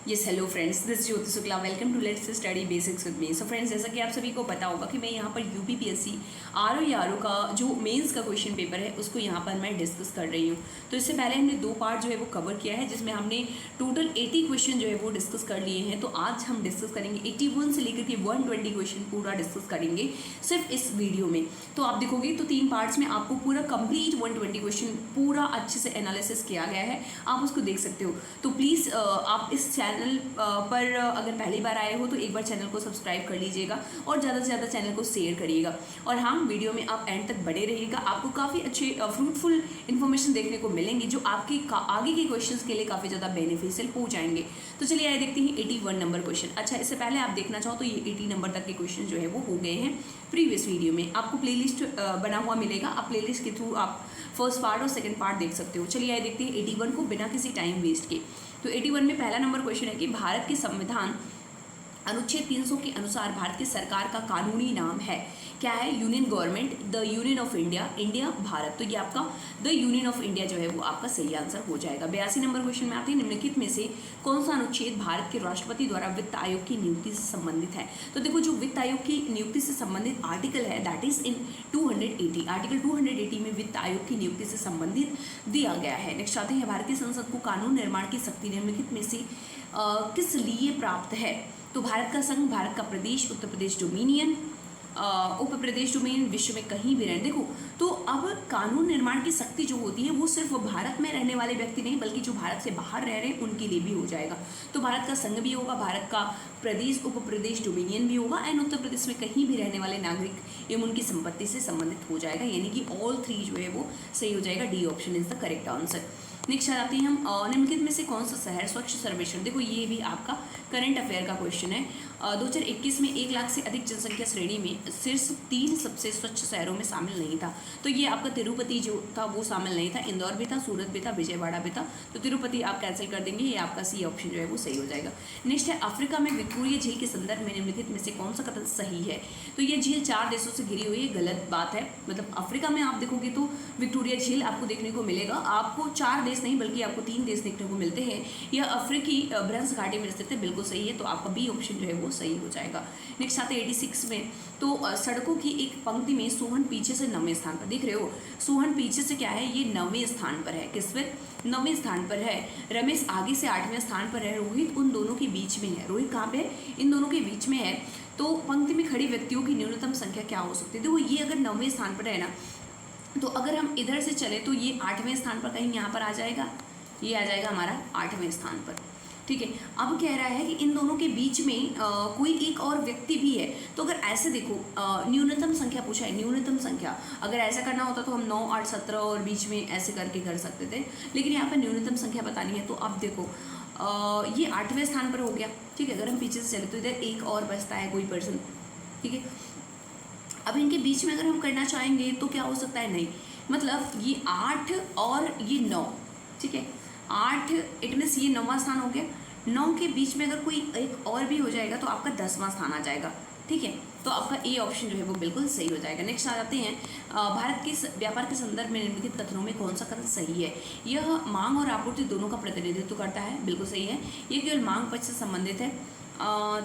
Yes hello friends, this Jyoti Shukla. Welcome to let's study basics with me. So friends, जैसा कि आप सभी को पता होगा कि मैं यहाँ पर यूपीपीएससी आरओ का जो मेंस का क्वेश्चन पेपर है उसको यहाँ पर मैं डिस्कस कर रही हूँ। तो इससे पहले हमने 2 पार्ट जो है वो कवर किया है, जिसमें हमने टोटल 80 क्वेश्चन जो है वो डिस्कस कर लिए हैं। तो आज हम डिस्कस करेंगे 81 से लेकर के 120 क्वेश्चन पूरा डिस्कस करेंगे सिर्फ इस वीडियो में। तो आप देखोगे तो 3 पार्ट्स में आपको पूरा कंप्लीट 120 क्वेश्चन पूरा अच्छे से एनालिसिस किया गया है, आप उसको देख सकते हो। तो प्लीज़ आप इस चैनल पर अगर पहली बार आए हो तो एक बार चैनल को सब्सक्राइब कर लीजिएगा और ज़्यादा से ज़्यादा चैनल को शेयर करिएगा। और हाँ, वीडियो में आप एंड तक बने रहिएगा, आपको काफ़ी अच्छे फ्रूटफुल इन्फॉर्मेशन देखने को मिलेंगी जो आपके आगे के क्वेश्चंस के लिए काफ़ी ज़्यादा बेनिफिशियल हो जाएंगे। तो चलिए आइए देखते हैं 81 नंबर क्वेश्चन। अच्छा, इससे पहले आप देखना चाहो तो ये 80 नंबर तक के क्वेश्चन जो है वो हो गए हैं प्रीवियस वीडियो में। आपको प्लेलिस्ट बना हुआ मिलेगा, आप प्लेलिस्ट के थ्रू आप फर्स्ट पार्ट और सेकंड पार्ट देख सकते हो। चलिए आइए देखते हैं 81 को बिना किसी टाइम वेस्ट के। तो 81 में पहला नंबर क्वेश्चन है कि भारत के संविधान अनुच्छेद 300 के अनुसार भारत की सरकार का कानूनी नाम है क्या है? Union government, the union of India, India, Bharat. तो ये आपका द यूनियन ऑफ इंडिया जो है वो आपका सही आंसर हो जाएगा। 82 नंबर क्वेश्चन में आते हैं निम्नलिखित में से कौन सा अनुच्छेद भारत के राष्ट्रपति द्वारा वित्त आयोग की नियुक्ति से संबंधित है? तो देखो, जो वित्त आयोग की नियुक्ति से संबंधित आर्टिकल है दैट इज इन 280। आर्टिकल 280 में वित्त आयोग की नियुक्ति से संबंधित दिया गया है। नेक्स्ट आते हैं भारतीय संसद को कानून निर्माण की शक्ति निम्नलिखित में से किस लिए प्राप्त है? तो भारत का संघ, भारत का प्रदेश, उत्तर प्रदेश डोमिनियन, उप प्रदेश डोमेन, विश्व में कहीं भी रहें। देखो, तो अब कानून निर्माण की शक्ति जो होती है वो सिर्फ भारत में रहने वाले व्यक्ति नहीं बल्कि जो भारत से बाहर रह रहे हैं उनके लिए भी हो जाएगा। तो भारत का संघ भी होगा, भारत का प्रदेश, उप प्रदेश डोमिनियन भी होगा एंड उत्तर प्रदेश में कहीं भी रहने वाले नागरिक एवं उनकी संपत्ति से संबंधित हो जाएगा, यानी कि ऑल 3 जो है वो सही हो जाएगा। D option is the correct answer. Next आते हैं हम निम्नलिखित में से कौन सा शहर स्वच्छ सर्वेक्षण, देखो ये भी आपका करंट अफेयर का क्वेश्चन है। 2021 में 1 लाख से अधिक जनसंख्या श्रेणी में शीर्ष 3 सबसे स्वच्छ शहरों में शामिल नहीं था। तो ये आपका तिरुपति जो था वो शामिल नहीं था, इंदौर भी था, सूरत भी था, विजयवाड़ा भी था। तो तिरुपति आप कैंसिल कर देंगे, ये आपका सी ऑप्शन जो है वो सही हो जाएगा। नेक्स्ट है अफ्रीका में विक्टोरिया झील के संदर्भ में निम्नलिखित में से कौन सा कथन सही है? तो ये झील 4 देशों से घिरी हुई है, गलत बात है। मतलब अफ्रीका में आप देखोगे तो विक्टोरिया झील आपको देखने को मिलेगा, आपको 4 देश नहीं बल्कि आपको 3 देश देखने को मिलते हैं। यह अफ्रीकी भ्रंश घाटी में स्थित है, बिल्कुल सही है। तो आपका बी ऑप्शन जो है वो सही हो जाएगा। नेक्स्ट आते हैं 86 में। तो सड़कों की एक पंक्ति में सोहन पीछे से 9वें स्थान पर, दिख रहे हो सोहन पीछे से क्या है, ये 9वें स्थान पर है। किस पर? 9वें स्थान पर है। रमेश आगे से 8वें स्थान पर है, रोहित उन दोनों के बीच में है। रोहित कहाँ पे है? इन दोनों के बीच में है। तो पंक्ति में खड़ी व्यक्तियों की न्यूनतम संख्या क्या हो सकती है? देखो, ये अगर 9वें स्थान पर है ना, तो अगर हम इधर से चले तो ये 8वें स्थान पर कहीं यहाँ पर आ जाएगा, ये आ जाएगा हमारा 8वें स्थान पर। ठीक है, अब कह रहा है कि इन दोनों के बीच में कोई एक और व्यक्ति भी है। तो अगर ऐसे देखो, न्यूनतम संख्या पूछा है, न्यूनतम संख्या अगर ऐसा करना होता तो हम 9, 8, 17 और बीच में ऐसे करके कर सकते थे, लेकिन यहाँ पर न्यूनतम संख्या बतानी है। तो अब देखो, ये 8वें स्थान पर हो गया। ठीक है, अगर हम पीछे से चले तो इधर एक और बचता है कोई पर्सन। ठीक है, अब इनके बीच में अगर हम करना चाहेंगे तो क्या हो सकता है? नहीं, मतलब ये 8 और ये 9, ठीक है, 8 इट मीन्स ये 9वां स्थान हो गया। 9 के बीच में अगर कोई एक और भी हो जाएगा तो आपका 10वां स्थान आ जाएगा। ठीक है, तो आपका ए ऑप्शन जो है वो बिल्कुल सही हो जाएगा। नेक्स्ट आ जाते हैं भारत के व्यापार के संदर्भ में निम्नलिखित कथनों में कौन सा कथन सही है? यह मांग और आपूर्ति दोनों का प्रतिनिधित्व करता है, बिल्कुल सही है। ये केवल मांग पक्ष से संबंधित है,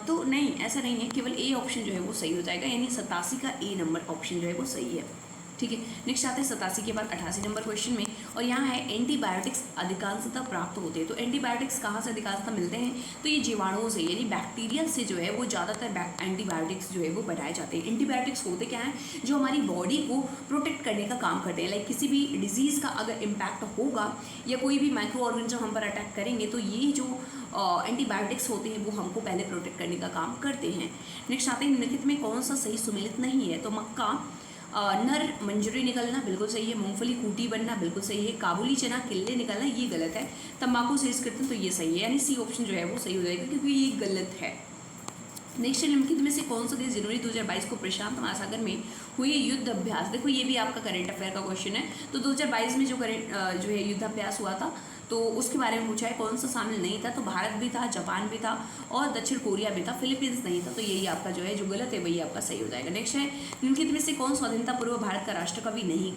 तो नहीं, ऐसा नहीं है, केवल ए ऑप्शन जो है वो सही हो जाएगा, यानी 87 का ए नंबर ऑप्शन जो है वो सही है। ठीक है, नेक्स्ट आते हैं 87 के बाद 88 नंबर क्वेश्चन में, और यहाँ है एंटीबायोटिक्स अधिकांशतः प्राप्त होते हैं। तो एंटीबायोटिक्स कहाँ से अधिकांशतः मिलते हैं? तो ये जीवाणुओं से, यानी बैक्टीरिया से जो है वो ज़्यादातर एंटीबायोटिक्स जो है वो बनाए जाते हैं। एंटीबायोटिक्स होते क्या हैं? जो हमारी बॉडी को प्रोटेक्ट करने का काम करते हैं। लाइक किसी भी डिजीज़ का अगर इम्पैक्ट होगा या कोई भी माइक्रो ऑर्गेनिज्म हम पर अटैक करेंगे तो ये जो एंटीबायोटिक्स होते हैं वो हमको पहले प्रोटेक्ट करने का काम करते हैं। नेक्स्ट आते हैं निम्नलिखित में कौन सा सही सुमेलित नहीं है? तो मक्का नर मंजरी निकलना बिल्कुल सही है, मूंगफली खूंटी बनना बिल्कुल सही है, काबुली चना किल्ले निकलना ये गलत है, तंबाकू से कृतन तो ये सही है, यानी सी ऑप्शन जो है वो सही हो जाएगा क्योंकि ये गलत है। नेक्स्ट निम्नलिखित में से कौन सा देश जनवरी 2022 को प्रशांत महासागर में हुए युद्ध अभ्यास, देखो ये भी आपका करंट अफेयर का क्वेश्चन है। तो 2022 में जो है युद्ध अभ्यास हुआ था तो उसके बारे में पूछा है, कौन सा शामिल नहीं था? तो भारत भी था, जापान भी था और दक्षिण कोरिया भी था, फिलीपींस नहीं था। तो यही आपका जो है जो गलत है वही आपका सही हो जाएगा। नेक्स्ट है निम्नलिखित में से कौन स्वतंत्रता पूर्व भारत का राष्ट्रकवि नहीं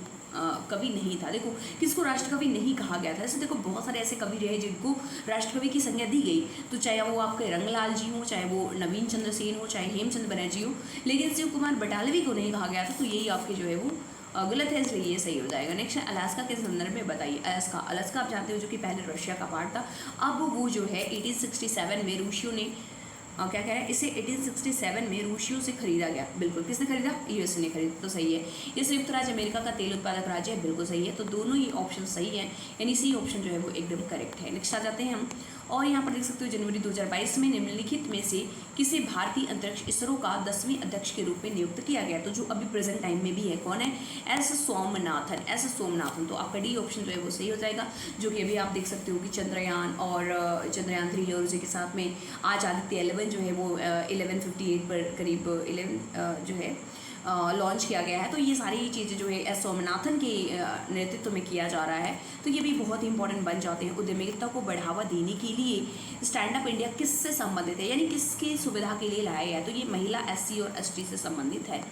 कवि नहीं था। देखो किसको राष्ट्रकवि नहीं कहा गया था, ऐसे देखो बहुत सारे ऐसे कवि रहे जिनको राष्ट्रकवि की संज्ञा दी गई, तो चाहे वो आपके रंगलाल जी हो, चाहे वो नवीन चंद्र सेन हो, चाहे हेमचंद बनर्जी हो, लेकिन शिव कुमार बटालवी को नहीं कहा गया था। तो यही आपके जो है वो गलत है, इसलिए ये सही हो जाएगा। नेक्स्ट है अलास्का के संदर्भ में बताइए। अलास्का आप जानते हो जो कि पहले रशिया का पार्ट था, अब वो जो है 1867 में रूसियों ने क्या कह रहा है, इसे 1867 में रूसियों से खरीदा गया। बिल्कुल, किसने खरीदा? यूएसए ने खरीदा, तो सही है। ये संयुक्त राज्य अमेरिका का तेल उत्पादक राज्य है, बिल्कुल सही है। तो दोनों ही ऑप्शन सही है, यानी सी ऑप्शन जो है वो एकदम करेक्ट है। नेक्स्ट आ जाते हैं हम, और यहाँ पर देख सकते हो जनवरी 2022 में निम्नलिखित में से किसे भारतीय अंतरिक्ष इसरो का 10वें अध्यक्ष के रूप में नियुक्त किया गया, तो जो अभी प्रेजेंट टाइम में भी है, कौन है? एस सोमनाथन। तो आपका डी ऑप्शन जो है वो सही हो जाएगा, जो कि अभी आप देख सकते हो कि चंद्रयान और चंद्रयान 3 और उसी के साथ में आज आदित्य 11 जो है वो 11:58 पर करीब 11 जो है लॉन्च किया गया है। तो ये सारी चीज़ें जो है एस सोमनाथन के नेतृत्व में किया जा रहा है, तो ये भी बहुत ही इंपॉर्टेंट बन जाते हैं। उद्यमिता को बढ़ावा देने के लिए स्टैंड अप इंडिया किससे संबंधित है, यानी किसकी सुविधा के लिए लाया गया है? तो ये महिला, SC और ST से संबंधित है।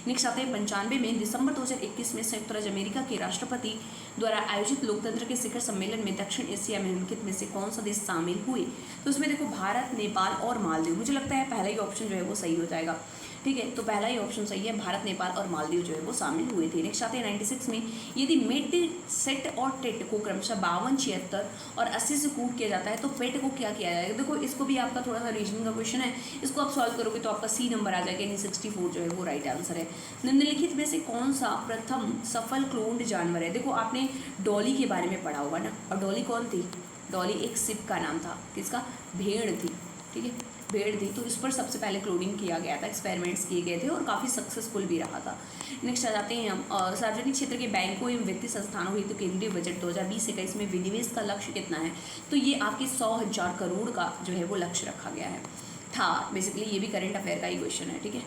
नेक्स्ट आते हैं 95 में दिसंबर 2021 में संयुक्त राज्य अमेरिका के राष्ट्रपति द्वारा आयोजित लोकतंत्र के शिखर सम्मेलन में दक्षिण एशिया में निम्नलिखित में से कौन सा देश शामिल हुए? तो उसमें देखो भारत, नेपाल और मालदीव। मुझे लगता है पहला ही ऑप्शन जो है वो सही हो जाएगा, ठीक है। तो पहला ही ऑप्शन सही है, भारत, नेपाल और मालदीव जो है वो शामिल हुए थे। नेक्स्ट आते हैं 96 में, यदि मेट, सेट और टेट को क्रमशः 52, 76 और 80 से कूट किया जाता है तो फेट को क्या किया जाएगा? देखो इसको भी आपका थोड़ा सा रीजनिंग का क्वेश्चन है, इसको आप सॉल्व करोगे तो आपका C नंबर आ जाएगा, यानी 64 जो है वो राइट आंसर है। निम्नलिखित में से कौन सा प्रथम सफल क्लोन्ड जानवर है? देखो आपने डॉली के बारे में पढ़ा होगा ना, और डॉली कौन थी? डॉली एक शिप का नाम था, किसका? भेड़ थी, ठीक है, भेड़ थी। तो इस पर सबसे पहले क्लोनिंग किया गया था, एक्सपेरिमेंट्स किए गए थे और काफ़ी सक्सेसफुल भी रहा था। नेक्स्ट आ जाते हैं हम, सार्वजनिक क्षेत्र के बैंकों एवं वित्तीय संस्थानों हेतु केंद्रीय बजट 2020-21 में विनिवेश का लक्ष्य कितना है? तो ये आपके 100,000 करोड़ का जो है वो लक्ष्य रखा गया है था। बेसिकली ये भी करंट अफेयर का ही क्वेश्चन है, ठीक है,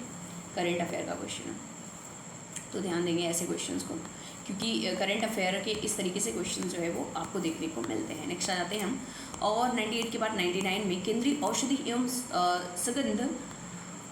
करंट अफेयर का क्वेश्चन है, तो ध्यान देंगे ऐसे क्वेश्चंस को, क्योंकि करंट अफेयर के इस तरीके से क्वेश्चन जो है वो आपको देखने को मिलते हैं। नेक्स्ट आ जाते हैं हम, और 98 के बाद 99 में केंद्रीय औषधि एवं सुगंध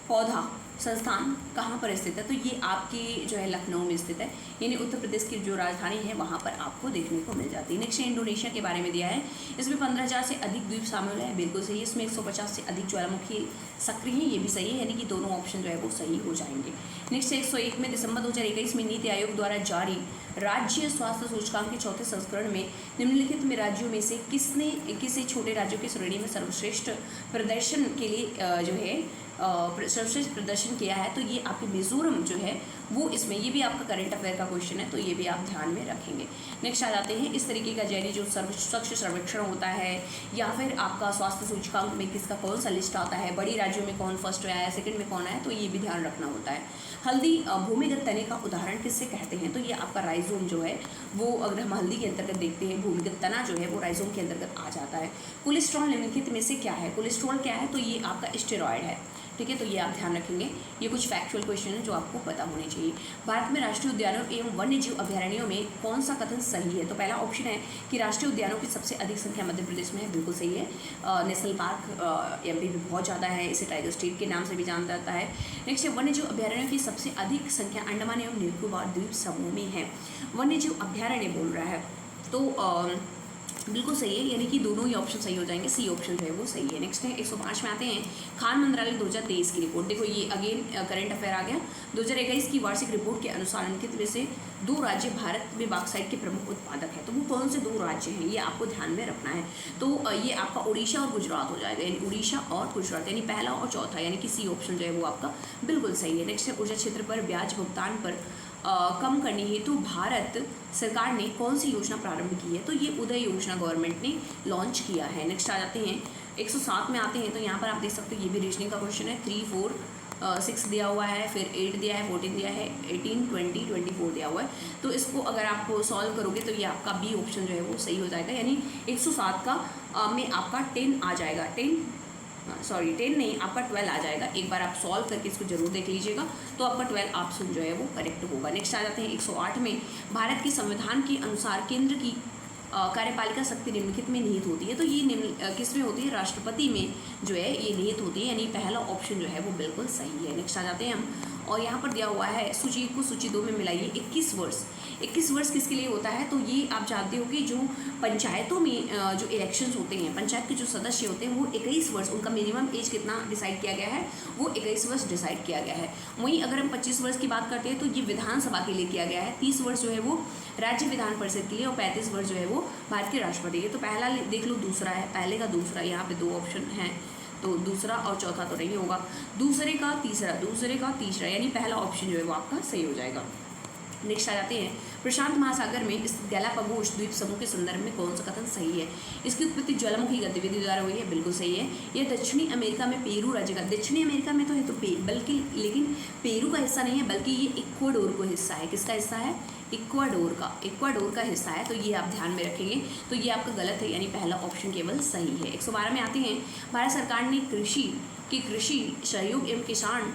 पौधा संस्थान कहाँ पर स्थित है? तो ये आपकी जो है लखनऊ में स्थित है, यानी उत्तर प्रदेश की जो राजधानी है वहाँ पर आपको देखने को मिल जाती है। नेक्स्ट इंडोनेशिया के बारे में दिया है, इसमें 15,000 से अधिक द्वीप शामिल है, बिल्कुल सही है। इसमें 150 से अधिक ज्वालामुखी सक्रिय है, ये भी सही है, यानी कि दोनों ऑप्शन जो है वो सही हो जाएंगे। नेक्स्ट 101 में दिसंबर 2021 में नीति आयोग द्वारा जारी राज्य स्वास्थ्य सूचकांक के 4थे संस्करण में निम्नलिखित में राज्यों में से किसी छोटे राज्यों की श्रेणी में सर्वश्रेष्ठ प्रदर्शन के लिए जो है सर्वश्रेष्ठ प्रदर्शन किया है? तो ये आपके मिजोरम जो है वो इसमें, ये भी आपका करंट अफेयर का क्वेश्चन है, तो ये भी आप ध्यान में रखेंगे। नेक्स्ट आ जाते हैं, इस तरीके का जैनी जो स्वच्छ सर्वेक्षण होता है या फिर आपका स्वास्थ्य सूचकांक में किसका कौन सा लिस्ट आता है, बड़ी राज्यों में कौन फर्स्ट आया है, सेकंड में कौन आया, तो ये भी ध्यान रखना होता है। हल्दी भूमिगत तने का उदाहरण किससे कहते हैं? तो ये आपका राइजोम जो है वो, अगर हम हल्दी के अंतर्गत देखते हैं, भूमिगत तना जो है वो राइजोम के अंतर्गत आ जाता है। कोलेस्ट्रॉल निम्नलिखित में से क्या है? कोलेस्ट्रॉल क्या है? तो ये आपका स्टेरॉयड है, ठीक है, तो ये आप ध्यान रखेंगे। ये कुछ फैक्चुअल क्वेश्चन है जो आपको पता होने चाहिए। भारत में राष्ट्रीय उद्यानों एवं वन्य जीव अभयारण्यों में कौन सा कथन सही है? तो पहला ऑप्शन है कि राष्ट्रीय उद्यानों की सबसे अधिक संख्या मध्य प्रदेश में है, बिल्कुल सही है। नेशनल पार्क MP भी बहुत ज़्यादा है, इसे टाइगर स्टेट के नाम से भी जाना जाता है। नेक्स्ट है वन्य जीव अभयारण्यों की सबसे अधिक संख्या अंडमान एवं निकोबार द्वीप समूह में है। वन्य जीव अभयारण्य बोल रहा है, तो बिल्कुल सही है, यानी कि दोनों ही ऑप्शन सही हो जाएंगे, C ऑप्शन जो है वो सही है। नेक्स्ट है 105 में आते हैं, खान मंत्रालय 2023 की रिपोर्ट। देखो ये अगेन करंट अफेयर आ गया। 2021 की वार्षिक रिपोर्ट के अनुसार निम्नलिखित में से 2 राज्य भारत में बॉक्साइट के प्रमुख उत्पादक है, तो वो कौन से 2 राज्य हैं, ये आपको ध्यान में रखना है। तो ये आपका उड़ीसा और गुजरात हो जाएगा, यानी उड़ीसा और गुजरात, यानी पहला और चौथा, यानी कि C ऑप्शन जो है वो आपका बिल्कुल सही है। नेक्स्ट है ऊर्जा क्षेत्र पर ब्याज भुगतान पर कम करने हेतु भारत सरकार ने कौन सी योजना प्रारंभ की है? तो ये उदय योजना गवर्नमेंट ने लॉन्च किया है। नेक्स्ट आ जाते हैं 107 में आते हैं, तो यहाँ पर आप देख सकते हो ये भी रीजनिंग का क्वेश्चन है। 3, 4, 6 दिया हुआ है, फिर 8 दिया है, 14 दिया है, 18, 20, 24 दिया हुआ है। तो इसको अगर आप सॉल्व करोगे तो ये आपका B ऑप्शन जो है वो सही हो जाएगा, यानी 107 का में आपका 10 आ जाएगा, 10 नहीं, आपका 12 आ जाएगा। एक बार आप सॉल्व करके इसको जरूर देख लीजिएगा, तो आपका 12 ऑप्शन जो है वो करेक्ट होगा। नेक्स्ट आ जाते हैं 108 में, भारत के संविधान के अनुसार केंद्र की कार्यपालिका शक्ति निम्नलिखित में निहित होती है। तो ये किस में होती है? राष्ट्रपति में जो है ये निहित होती है, यानी पहला ऑप्शन जो है वो बिल्कुल सही है। नेक्स्ट आ जाते हैं हम, और यहाँ पर दिया हुआ है सूची 1 को सूची 2 में मिलाइए 21 वर्ष। 21 वर्ष किसके लिए होता है? तो ये आप जानते हो कि जो पंचायतों में जो इलेक्शंस होते हैं, पंचायत के जो सदस्य होते हैं वो 21 वर्ष, उनका मिनिमम एज कितना डिसाइड किया गया है? वो 21 वर्ष डिसाइड किया गया है। वहीं अगर हम 25 वर्ष की बात करते हैं तो ये विधानसभा के लिए किया गया है, 30 वर्ष जो है वो राज्य विधान परिषद के लिए और 35 वर्ष जो है वो भारत के राष्ट्रपति के। तो पहला देख लो, दूसरा है, पहले का दूसरा, यहाँ पे 2 ऑप्शन हैं, तो दूसरा और चौथा तो नहीं होगा, दूसरे का तीसरा, यानी पहला ऑप्शन जो है वो आपका सही हो जाएगा। नेक्स्ट आ जाते हैं, प्रशांत महासागर में स्थित गैलापागोस द्वीप समूह के संदर्भ में कौन सा कथन सही है? इसकी उत्पत्ति ज्वालामुखी गतिविधि द्वारा हुई है, बिल्कुल सही है। यह दक्षिणी अमेरिका में पेरू राज्य का, दक्षिणी अमेरिका में तो है तो बल्कि लेकिन पेरू का हिस्सा नहीं है, बल्कि ये इक्वाडोर का हिस्सा है। किसका हिस्सा है? इक्वाडोर का हिस्सा है, तो ये आप ध्यान में रखेंगे। तो ये आपका गलत है, यानी पहला ऑप्शन केवल सही है। 112 में आते हैं, भारत सरकार ने कृषि सहयोग एवं किसान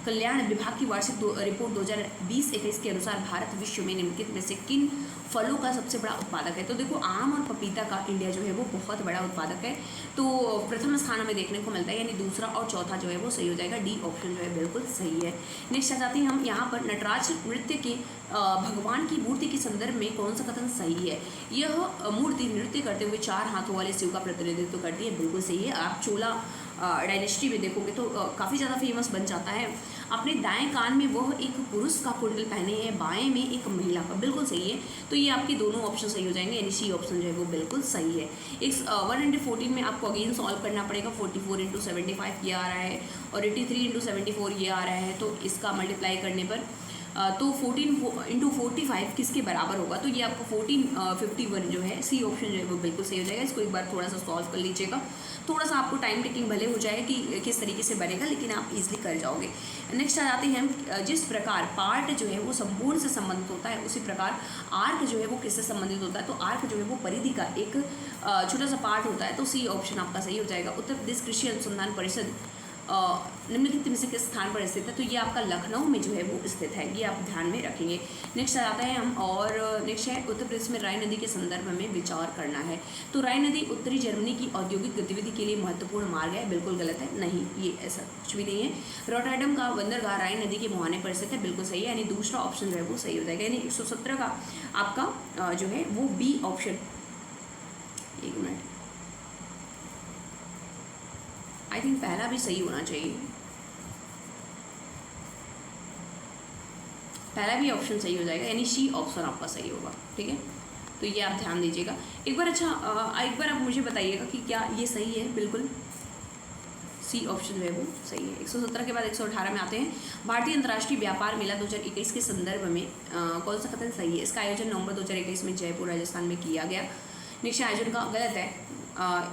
कल्याण विभाग की वार्षिक रिपोर्ट 2020-21 के अनुसार भारत विश्व में निम्नलिखित में से किन फलों का सबसे बड़ा उत्पादक है? तो देखो, आम और पपीता का इंडिया जो है वो बहुत बड़ा उत्पादक है, तो प्रथम स्थान हमें देखने को मिलता है, यानी दूसरा और चौथा जो है वो सही हो जाएगा। डी ऑप्शन जो है बिल्कुल सही है। नेक्स्ट आ जाते हैं हम, यहाँ पर नटराज नृत्य के भगवान की मूर्ति के संदर्भ में कौन सा कथन सही है? यह मूर्ति नृत्य करते हुए 4 हाथों वाले शिव का प्रतिनिधित्व करती है, बिल्कुल सही है। आप चोला डायनेस्टी में देखोगे तो काफ़ी ज़्यादा फेमस बन जाता है। अपने दाएं कान में वह एक पुरुष का कुंडल पहने हैं, बाएं में एक महिला का, बिल्कुल सही है। तो ये आपके दोनों ऑप्शन सही हो जाएंगे, यानी सी ऑप्शन जो है वो बिल्कुल सही है। 114 में आपको अगेन सॉल्व करना पड़ेगा। 44 × 75 ये आ रहा है और 83 × 74 ये आ रहा है, तो इसका मल्टीप्लाई करने पर तो 14 × 45 किसके बराबर होगा? तो ये आपको 1451 जो है, सी ऑप्शन जो है वो बिल्कुल सही हो जाएगा। इसको एक बार थोड़ा सा सॉल्व कर लीजिएगा, थोड़ा सा आपको टाइम टेकिंग भले हो जाए कि किस तरीके से बनेगा, लेकिन आप इजीली कर जाओगे। नेक्स्ट आ जाते हैं, जिस प्रकार पार्ट जो है वो संपूर्ण से संबंधित होता है, उसी प्रकार आर्क जो है वो किससे संबंधित होता है? तो आर्क जो है वो परिधि का एक छोटा सा पार्ट होता है, तो सी ऑप्शन आपका सही हो जाएगा। उत्तर प्रदेश कृषि अनुसंधान परिषद निम्नलिखित में से किस स्थान पर स्थित है? तो ये आपका लखनऊ में जो है वो स्थित है, ये आप ध्यान में रखेंगे। नेक्स्ट आता है हम, और नेक्स्ट है, उत्तर प्रदेश में राय नदी के संदर्भ में विचार करना है। तो राय नदी उत्तरी जर्मनी की औद्योगिक गतिविधि के लिए महत्वपूर्ण मार्ग है, बिल्कुल गलत है, नहीं, ये ऐसा कुछ भी नहीं है। रॉटरडैम का बंदरगाह राय नदी के मुहाने पर स्थित है, बिल्कुल सही है, यानी दूसरा ऑप्शन जो है वो सही हो जाएगा। यानी 117 का आपका जो है वो बी ऑप्शन, एक मिनट, आई थिंक पहला भी सही होना चाहिए, पहला भी ऑप्शन सही हो जाएगा, यानी सी ऑप्शन आपका सही होगा, ठीक है। तो ये आप ध्यान दीजिएगा एक बार। अच्छा, एक बार आप मुझे बताइएगा कि क्या ये सही है? बिल्कुल सी ऑप्शन जो है वो सही है। 117 के बाद 118 में आते हैं, भारतीय अंतर्राष्ट्रीय व्यापार मेला 2021 के संदर्भ में कौन सा कथन सही है? इसका आयोजन नवंबर 2021 में जयपुर राजस्थान में किया गया। निश्चय आयोजन का गलत है,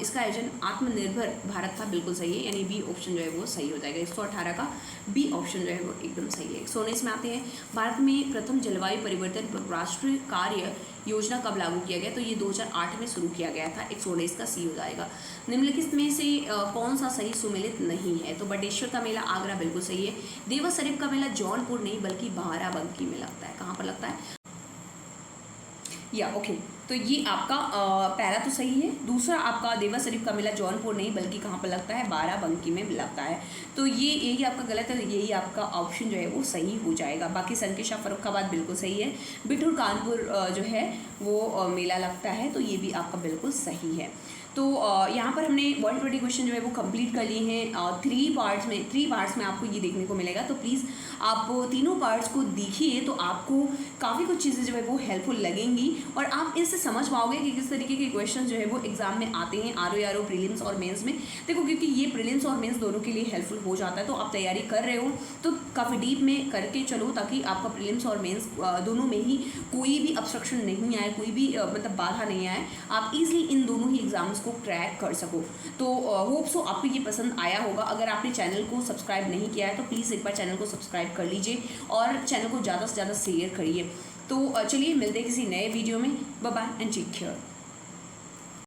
इसका आयोजन आत्मनिर्भर भारत था, बिल्कुल सही है, यानी बी ऑप्शन जो है वो सही हो जाएगा। 118 का बी ऑप्शन जो है वो एकदम सही है। 119 में आते हैं, भारत में प्रथम जलवायु परिवर्तन राष्ट्रीय कार्य योजना कब लागू किया गया? तो ये 2008 में शुरू किया गया था। 119 का सी हो जाएगा। निम्नलिखित में से कौन सा सही सुमेलित नहीं है? तो बटेश्वर का मेला आगरा, बिल्कुल सही है। देवा शरीफ का मेला जौनपुर नहीं बल्कि बाराबंकी में लगता है। कहाँ पर लगता है? या ओके, तो ये आपका पहला तो सही है। दूसरा आपका देवा शरीफ का मेला जौनपुर नहीं बल्कि कहाँ पर लगता है? बाराबंकी में लगता है। तो ये यही आपका गलत है, यही आपका ऑप्शन जो है वो सही हो जाएगा। बाकी संकेशा फर्रुखाबाद बिल्कुल सही है। बिठूर कानपुर जो है वो मेला लगता है, तो ये भी आपका बिल्कुल सही है। तो यहाँ पर हमने 120 क्वेश्चन जो है वो कंप्लीट कर लिए हैं। 3 पार्ट्स में आपको ये देखने को मिलेगा, तो प्लीज़ आप तीनों पार्ट्स को देखिए, तो आपको काफ़ी कुछ चीज़ें जो है वो हेल्पफुल लगेंगी और आप इससे समझ पाओगे कि किस तरीके के क्वेश्चन जो है वो एग्जाम में आते हैं, RO प्रीलिम्स और मेंस में। देखो, क्योंकि ये प्रीलिम्स और मेंस दोनों के लिए हेल्पफुल हो जाता है, तो आप तैयारी कर रहे हो तो काफ़ी डीप में करके चलो, ताकि आपका प्रीलिम्स और मेंस दोनों में ही कोई भी ऑब्स्ट्रक्शन नहीं आए, कोई भी मतलब बाधा नहीं आए, आप ईजिली इन दोनों ही एग्जाम्स को ट्रैक कर सको। तो होप सो आपको ये पसंद आया होगा। अगर आपने चैनल को सब्सक्राइब नहीं किया है तो प्लीज़ एक बार चैनल को सब्सक्राइब कर लीजिए और चैनल को ज़्यादा से ज़्यादा शेयर करिए। तो चलिए मिलते हैं किसी नए वीडियो में। Bye bye and take care.